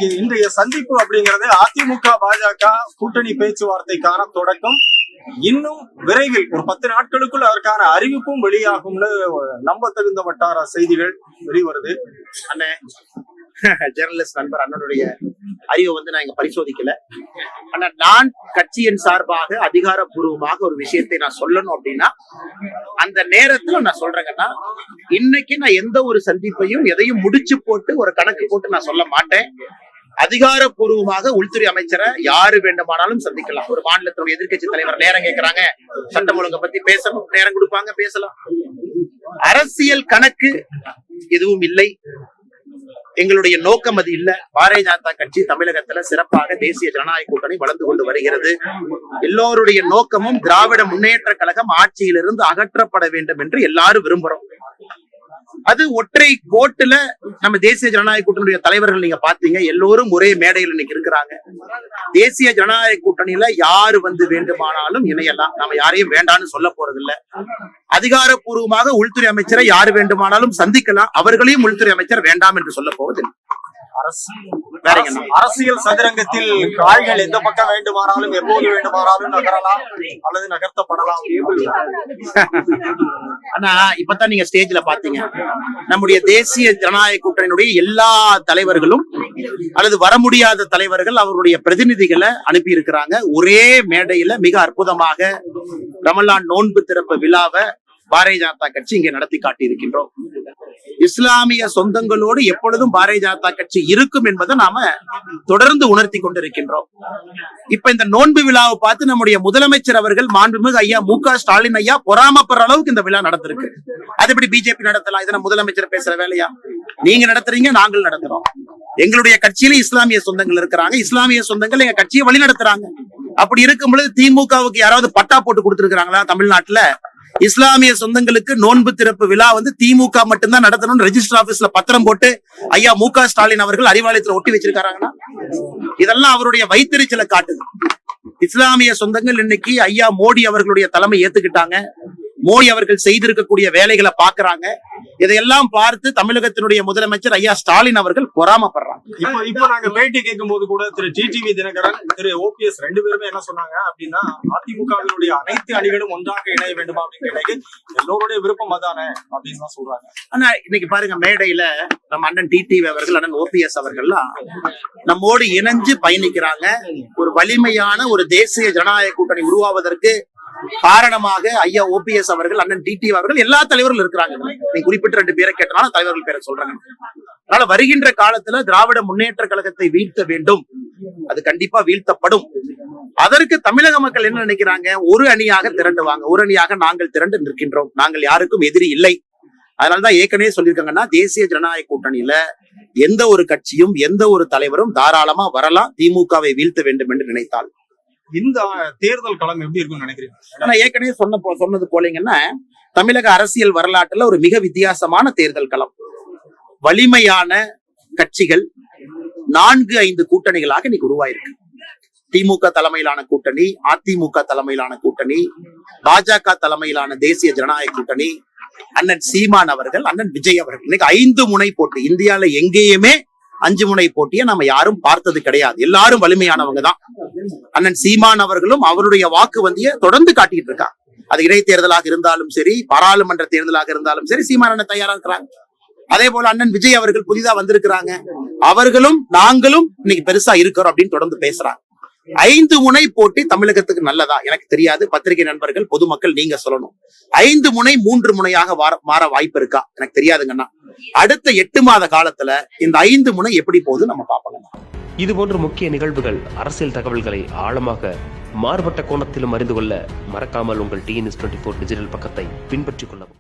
இன்னைக்கு இன்றைய சந்திப்பு அப்படிங்கிறது அதிமுக பாஜக கூட்டணி பேச்சுவார்த்தைக்கான தொடக்கம். இன்னும் விரைவில் ஒரு 10 நாட்களுக்குள் அதற்கான அறிவிப்பும் வெளியாகும்னு நம்ப தகுந்த வட்டார செய்திகள் வெளிவருது. அண்ணே, ஜெர்னலிஸ்ட் நண்பர் அண்ணனுடைய அறிவை நான் இங்க பரிசோதிக்கல. ஆனா நான் கட்சியின் சார்பாக அதிகாரப்பூர்வமாக ஒரு விஷயத்தை நான் சொல்லணும் அப்படின்னா அந்த நேரத்துல நான் சொல்றேங்கன்னா, இன்னைக்கு நான் எந்த ஒரு சந்திப்பையும் எதையும் முடிச்சு போட்டு ஒரு கணக்கு போட்டு நான் சொல்ல மாட்டேன். அதிகாரப்பூர்வமாக உள்துறை அமைச்சரை யாரு வேண்டுமானாலும் சந்திக்கலாம். ஒரு மாநிலத்தினுடைய எதிர்கட்சி தலைவர் நேரம் கேட்கிறாங்க, சட்டம் ஒழுங்கை பத்தி பேசணும், நேரம் கொடுப்பாங்க, பேசலாம். அரசியல் கணக்கு எதுவும் இல்லை, எங்களுடைய நோக்கம் அது இல்ல. பாரதிய ஜனதா கட்சி தமிழகத்துல சிறப்பாக தேசிய ஜனநாயக கூட்டணி வளர்ந்து கொண்டு வருகிறது. எல்லோருடைய நோக்கமும் திராவிட முன்னேற்ற கழகம் ஆட்சியிலிருந்து அகற்றப்பட வேண்டும் என்று எல்லாரும் விரும்புறோம். அது ஒற்றை கோட்டுல நம்ம தேசிய ஜனநாயக கூட்டணியுடைய தலைவர்கள் நீங்க பாத்தீங்க, எல்லோரும் ஒரே மேடையில் இன்னைக்கு இருக்கிறாங்க. தேசிய ஜனநாயக கூட்டணியில யாரு வேண்டுமானாலும் இணையலாம், நம்ம யாரையும் வேண்டான்னு சொல்ல போறது இல்ல. அதிகாரப்பூர்வமாக உள்துறை அமைச்சரை யாரு வேண்டுமானாலும் சந்திக்கலாம், அவர்களையும் உள்துறை அமைச்சர் வேண்டாம் என்று சொல்ல போவது. அரசியல் சதுரங்கத்தில் காய்கள் எந்த பக்கம் வேண்டுமானாலும் எப்போது வேண்டுமானாலும் நகரலாம் அல்லது நகர்த்தப்படலாம். ஆனா இப்பதான் நீங்க ஸ்டேஜ்ல பாத்தீங்க, நம்முடைய தேசிய ஜனநாயக கூட்டணியினுடைய எல்லா தலைவர்களும் அல்லது வர முடியாத தலைவர்கள் அவருடைய பிரதிநிதிகளை அனுப்பி இருக்கிறாங்க. ஒரே மேடையில மிக அற்புதமாக ரமலான் நோன்பு திறப்பு விழாவை பாரதிய ஜனதா கட்சி இங்கே நடத்தி காட்டி இருக்கின்றோம். இஸ்லாமிய சொந்தங்களோடு எப்பொழுதும் பாரதிய ஜனதா கட்சி இருக்கும் என்பதை நாம தொடர்ந்து உணர்த்தி கொண்டிருக்கின்றோம். இப்ப இந்த நோன்பு விழாவை பார்த்து நம்முடைய முதலமைச்சர் அவர்கள் மாண்புமிகு ஐயா மு.க. ஸ்டாலின் ஐயா பொறாமப்படுற அளவுக்கு இந்த விழா நடந்திருக்கு. அது எப்படி பிஜேபி நடத்தலாம்? இதனை முதலமைச்சர் பேசுற வேலையா? நீங்க நடத்துறீங்க, நாங்கள் நடத்துறோம். எங்களுடைய கட்சியில இஸ்லாமிய சொந்தங்கள் இருக்கிறாங்க, இஸ்லாமிய சொந்தங்கள் எங்க கட்சியை வழி நடத்துறாங்க. அப்படி இருக்கும் பொழுது திமுகவுக்கு யாராவது பட்டா போட்டு கொடுத்திருக்காங்களா? தமிழ்நாட்டுல இஸ்லாமிய சொந்தங்களுக்கு நோன்பு திறப்பு விழா திமுக மட்டும்தான் நடத்தணும் ரெஜிஸ்டர் ஆபீஸ்ல பத்திரம் போட்டு ஐயா மு.க. ஸ்டாலின் அவர்கள் அறிவாலயத்துல ஒட்டி வச்சிருக்காங்கன்னா, இதெல்லாம் அவருடைய வைத்தறிச்சலை காட்டுது. இஸ்லாமிய சொந்தங்கள் இன்னைக்கு ஐயா மோடி அவர்களுடைய தலைமை ஏத்துக்கிட்டாங்க. மோடி அவர்கள் செய்திருக்கக்கூடிய வேலைகளை பாக்குறாங்க. இதையெல்லாம் பார்த்து தமிழகத்தினுடைய முதலமைச்சர் ஐயா ஸ்டாலின் அவர்கள் பொறாமப்படுறாங்க. இப்போ நாங்க பேட்டி கேட்கும் போது கூட திரு டிடிவி தினகரன், திரு ஓபிஎஸ் 2 பேருமே என்ன சொன்னாங்க அப்படின்னா, அதிமுகவினுடைய அனைத்து அணிகளும் ஒன்றாக இணைய வேண்டுமா அப்படின்னு எல்லோருடைய விருப்பம் அதானே அப்படின்னு தான் சொல்றாங்க. ஆனா இன்னைக்கு பாருங்க, மேடையில நம்ம அண்ணன் டிடிவி அவர்கள், அண்ணன் ஓபிஎஸ் அவர்கள்லாம் நம்மோடு இணைஞ்சு பயணிக்கிறாங்க. ஒரு வலிமையான ஒரு தேசிய ஜனநாயக கூட்டணி உருவாவதற்கு காரணமாக ஐயா ஓபிஎஸ் அவர்கள், அண்ணன் டிடிவி அவர்கள், எல்லா தலைவர்களும் இருக்கிறாங்க. நீங்க குறிப்பிட்ட 2 பேரை கேட்டனால தலைவர்கள் பேரை சொல்றாங்க. அதனால வருகின்ற காலத்துல திராவிட முன்னேற்ற கழகத்தை வீழ்த்த வேண்டும், அது கண்டிப்பா வீழ்த்தப்படும். அதற்கு தமிழக மக்கள் என்ன நினைக்கிறாங்க? ஒரு அணியாக திரண்டுவாங்க, ஒரு அணியாக நாங்கள் திரண்டு நிற்கின்றோம், நாங்கள் யாருக்கும் எதிரி இல்லை. அதனாலதான் ஏற்கனவே சொல்லியிருக்காங்கன்னா, தேசிய ஜனநாயக கூட்டணியில எந்த ஒரு கட்சியும் எந்த ஒரு தலைவரும் தாராளமா வரலாம், திமுகவை வீழ்த்த வேண்டும் என்று நினைத்தால். இந்த தேர்தல் களம் எப்படி இருக்கும்னு நினைக்கிறீங்க? ஆனா ஏற்கனவே சொன்னது போலீங்கன்னா, தமிழக அரசியல் வரலாற்றுல ஒரு மிக வித்தியாசமான தேர்தல் களம். வலிமையான கட்சிகள் 4-5 கூட்டணிகளாக இன்னைக்கு உருவாயிருக்கு. திமுக தலைமையிலான கூட்டணி, அதிமுக தலைமையிலான கூட்டணி, பாஜக தலைமையிலான தேசிய ஜனநாயக கூட்டணி, அண்ணன் சீமான் அவர்கள், அண்ணன் விஜய் அவர்கள். இன்னைக்கு 5 முனை போட்டி. இந்தியால எங்கேயுமே 5 முனை போட்டியை நம்ம யாரும் பார்த்தது கிடையாது. எல்லாரும் வலிமையானவங்க தான். அண்ணன் சீமான் அவர்களும் அவருடைய வாக்கு வந்தியை தொடர்ந்து காட்டிட்டு இருக்காங்க. அது இடைத்தேர்தலாக இருந்தாலும் சரி, பாராளுமன்ற தேர்தலாக இருந்தாலும் சரி, சீமான் அண்ணன் தயாரா இருக்கிறாங்க. அதே போல அண்ணன் விஜய் அவர்கள் புதிதா வந்திருக்கிறாங்க. அவர்களும் நாங்களும் இன்னைக்கு பெருசா இருக்கிறோம் அப்படின்னு தொடர்ந்து பேசுறாங்க. 5 முனை போட்டி தமிழகத்துக்கு நல்லதா? எனக்கு தெரியாது. பத்திரிகை நண்பர்கள், பொதுமக்கள் நீங்க சொல்லணும். 5 முனை 3 முனையாக மாற வாய்ப்பு இருக்கா? எனக்கு தெரியாதுங்கண்ணா. அடுத்த 8 மாத காலத்துல இந்த 5 முனை எப்படி போகுது நம்ம பாப்போம். இது போன்ற முக்கிய நிகழ்வுகள், அரசியல் தகவல்களை ஆழமாக மாறுபட்ட கோணத்திலும் அறிந்து கொள்ள மறக்காமல் உங்கள் TNS24 டிஜிட்டல் பக்கத்தை பின்பற்றிக் கொள்ளவும்.